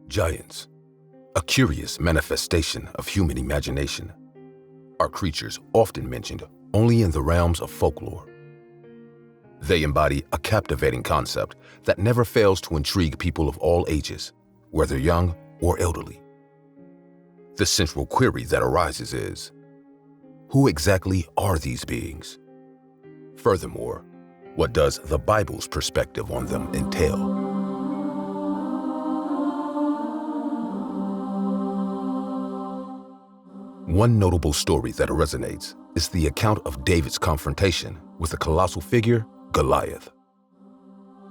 Giants, a curious manifestation of human imagination, are creatures often mentioned only in the realms of folklore. They embody a captivating concept that never fails to intrigue people of all ages, whether young or elderly. The central query that arises is, who exactly are these beings? Furthermore, what does the Bible's perspective on them entail? One notable story that resonates is the account of David's confrontation with the colossal figure, Goliath.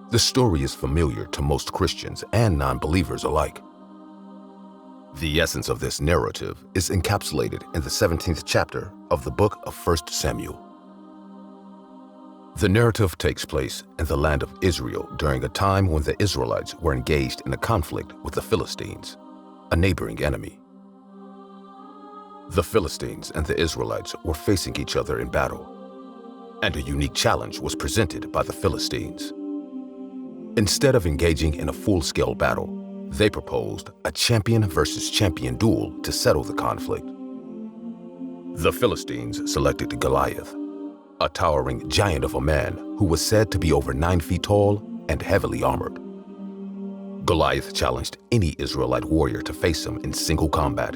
The story is familiar to most Christians and non-believers alike. The essence of this narrative is encapsulated in the 17th chapter of the book of 1 Samuel. The narrative takes place in the land of Israel during a time when the Israelites were engaged in a conflict with the Philistines, a neighboring enemy. The Philistines and the Israelites were facing each other in battle, and a unique challenge was presented by the Philistines. Instead of engaging in a full-scale battle, they proposed a champion versus champion duel to settle the conflict. The Philistines selected Goliath, a towering giant of a man who was said to be over 9 feet tall and heavily armored. Goliath challenged any Israelite warrior to face him in single combat.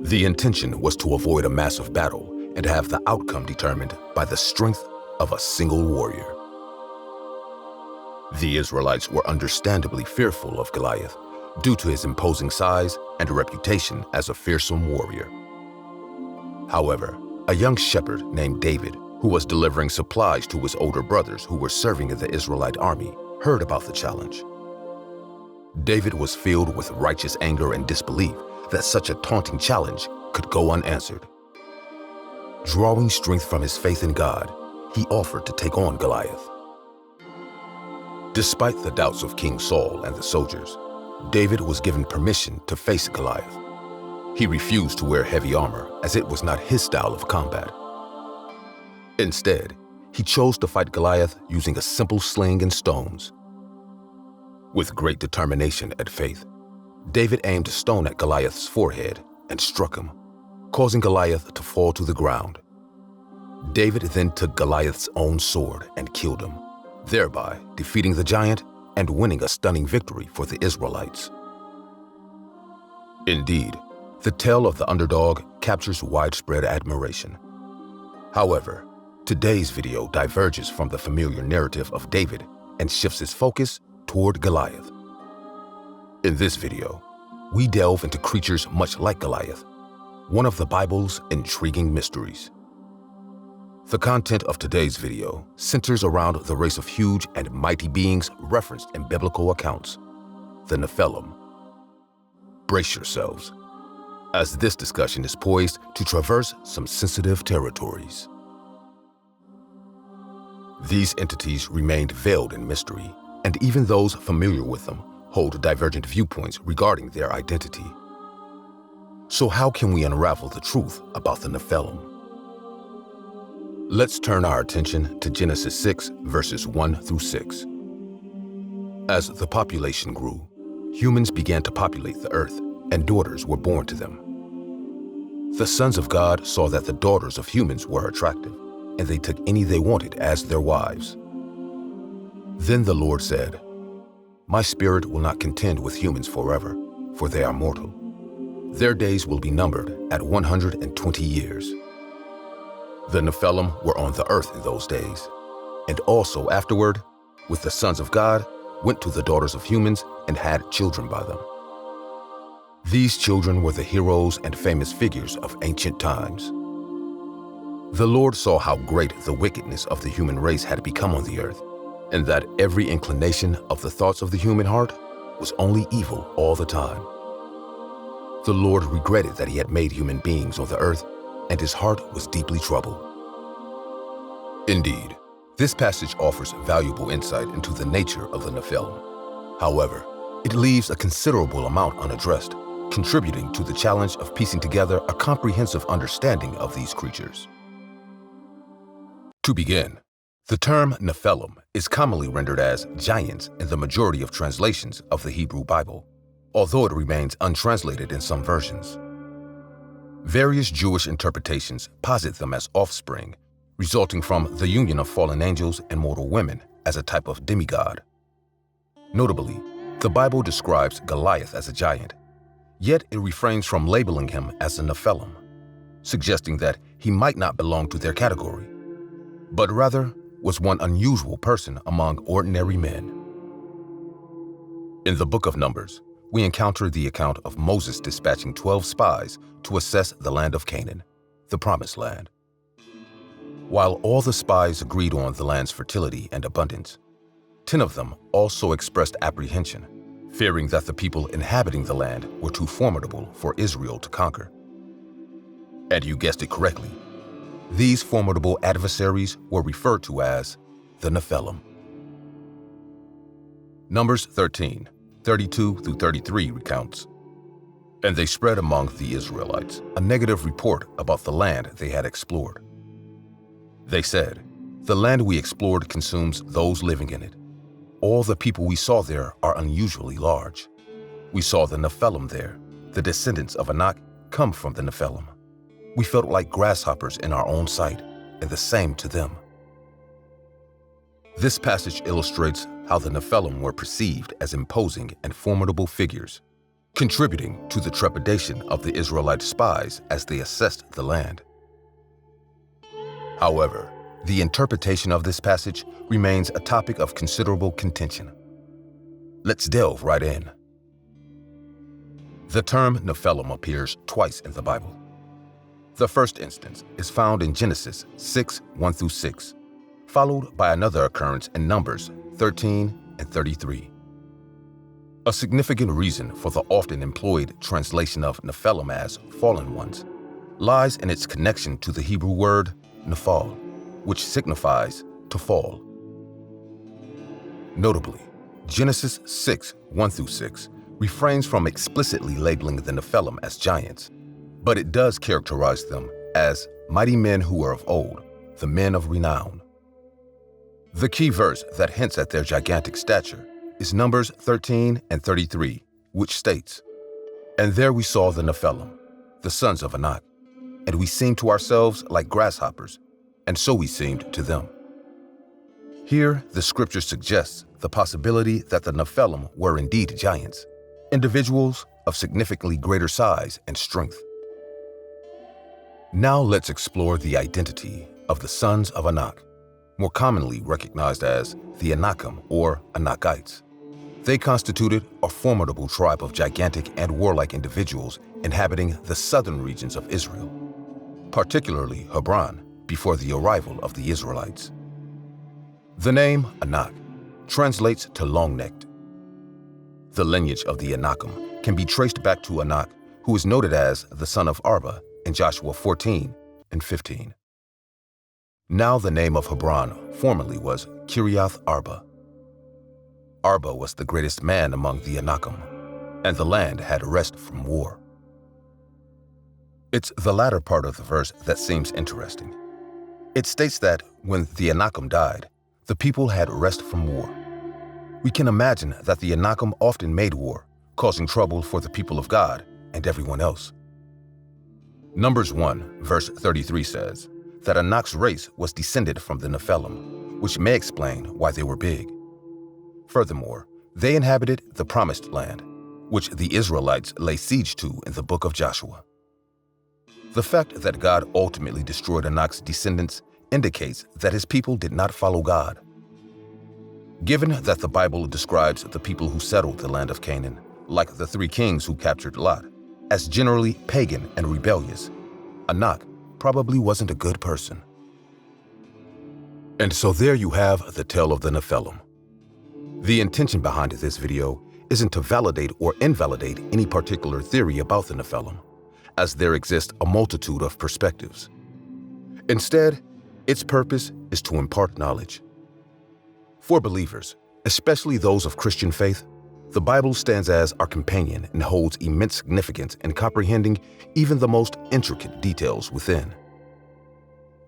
The intention was to avoid a massive battle and have the outcome determined by the strength of a single warrior. The Israelites were understandably fearful of Goliath due to his imposing size and reputation as a fearsome warrior. However, a young shepherd named David, who was delivering supplies to his older brothers who were serving in the Israelite army, heard about the challenge. David was filled with righteous anger and disbelief that such a taunting challenge could go unanswered. Drawing strength from his faith in God, he offered to take on Goliath. Despite the doubts of King Saul and the soldiers, David was given permission to face Goliath. He refused to wear heavy armor as it was not his style of combat. Instead, he chose to fight Goliath using a simple sling and stones. With great determination and faith, David aimed a stone at Goliath's forehead and struck him, causing Goliath to fall to the ground. David then took Goliath's own sword and killed him, thereby defeating the giant and winning a stunning victory for the Israelites. Indeed, the tale of the underdog captures widespread admiration. However, today's video diverges from the familiar narrative of David and shifts its focus toward Goliath. In this video, we delve into creatures much like Goliath, one of the Bible's intriguing mysteries. The content of today's video centers around the race of huge and mighty beings referenced in biblical accounts, the NEPHILIM. Brace yourselves, as this discussion is poised to traverse some sensitive territories. These entities remained veiled in mystery, and even those familiar with them hold divergent viewpoints regarding their identity. So how can we unravel the truth about the NEPHILIM? Let's turn our attention to Genesis 6, verses 1 through 6. As the population grew, humans began to populate the earth, and daughters were born to them. The sons of God saw that the daughters of humans were attractive, and they took any they wanted as their wives. Then the Lord said, "My spirit will not contend with humans forever, for they are mortal. Their days will be numbered at 120 years. The NEPHILIM were on the earth in those days, and also afterward, with the sons of God, went to the daughters of humans and had children by them. These children were the heroes and famous figures of ancient times. The Lord saw how great the wickedness of the human race had become on the earth, and that every inclination of the thoughts of the human heart was only evil all the time. The Lord regretted that he had made human beings on the earth, and his heart was deeply troubled." Indeed, this passage offers valuable insight into the nature of the NEPHILIM. However, it leaves a considerable amount unaddressed, contributing to the challenge of piecing together a comprehensive understanding of these creatures. To begin, the term NEPHILIM is commonly rendered as giants in the majority of translations of the Hebrew Bible, although it remains untranslated in some versions. Various Jewish interpretations posit them as offspring, resulting from the union of fallen angels and mortal women as a type of demigod. Notably, the Bible describes Goliath as a giant, yet it refrains from labeling him as a NEPHILIM, suggesting that he might not belong to their category, but rather was one unusual person among ordinary men. In the book of Numbers, we encounter the account of Moses dispatching 12 spies to assess the land of Canaan, the Promised Land. While all the spies agreed on the land's fertility and abundance, 10 of them also expressed apprehension, fearing that the people inhabiting the land were too formidable for Israel to conquer. And you guessed it correctly, these formidable adversaries were referred to as the NEPHILIM. Numbers 13, 32 through 33 recounts, "And they spread among the Israelites a negative report about the land they had explored. They said, 'The land we explored consumes those living in it. All the people we saw there are unusually large. We saw the NEPHILIM there, the descendants of Anak come from the NEPHILIM. We felt like grasshoppers in our own sight, and the same to them.'" This passage illustrates how the NEPHILIM were perceived as imposing and formidable figures, contributing to the trepidation of the Israelite spies as they assessed the land. However, the interpretation of this passage remains a topic of considerable contention. Let's delve right in. The term NEPHILIM appears twice in the Bible. The first instance is found in Genesis 6, 1 through 6, followed by another occurrence in Numbers 13 and 33. A significant reason for the often employed translation of NEPHILIM as fallen ones lies in its connection to the Hebrew word nephal, which signifies to fall. Notably, Genesis 6, 1 through 6 refrains from explicitly labeling the NEPHILIM as giants, but it does characterize them as mighty men who were of old, the men of renown. The key verse that hints at their gigantic stature is Numbers 13 and 33, which states, "And there we saw the NEPHILIM, the sons of Anak, and we seemed to ourselves like grasshoppers, and so we seemed to them." Here, the scripture suggests the possibility that the NEPHILIM were indeed giants, individuals of significantly greater size and strength. Now let's explore the identity of the sons of Anak, more commonly recognized as the Anakim or Anakites. They constituted a formidable tribe of gigantic and warlike individuals inhabiting the southern regions of Israel, particularly Hebron, before the arrival of the Israelites. The name Anak translates to long-necked. The lineage of the Anakim can be traced back to Anak, who is noted as the son of Arba in Joshua 14 and 15. Now the name of Hebron formerly was Kiriath Arba. Arba was the greatest man among the Anakim, and the land had rest from war. It's the latter part of the verse that seems interesting. It states that when the Anakim died, the people had rest from war. We can imagine that the Anakim often made war, causing trouble for the people of God and everyone else. Numbers 1, verse 33 says that Anak's race was descended from the NEPHILIM, which may explain why they were big. Furthermore, they inhabited the Promised Land, which the Israelites lay siege to in the book of Joshua. The fact that God ultimately destroyed Anak's descendants indicates that his people did not follow God. Given that the Bible describes the people who settled the land of Canaan, like the 3 kings who captured Lot, as generally pagan and rebellious, Anak probably wasn't a good person. And so there you have the tale of the NEPHILIM. The intention behind this video isn't to validate or invalidate any particular theory about the NEPHILIM, as there exist a multitude of perspectives. Instead, its purpose is to impart knowledge. For believers, especially those of Christian faith, the Bible stands as our companion and holds immense significance in comprehending even the most intricate details within.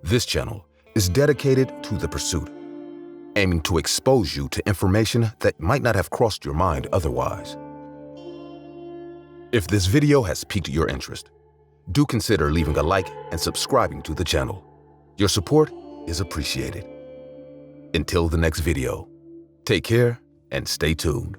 This channel is dedicated to the pursuit, aiming to expose you to information that might not have crossed your mind otherwise. If this video has piqued your interest, do consider leaving a like and subscribing to the channel. Your support is appreciated. Until the next video, take care and stay tuned.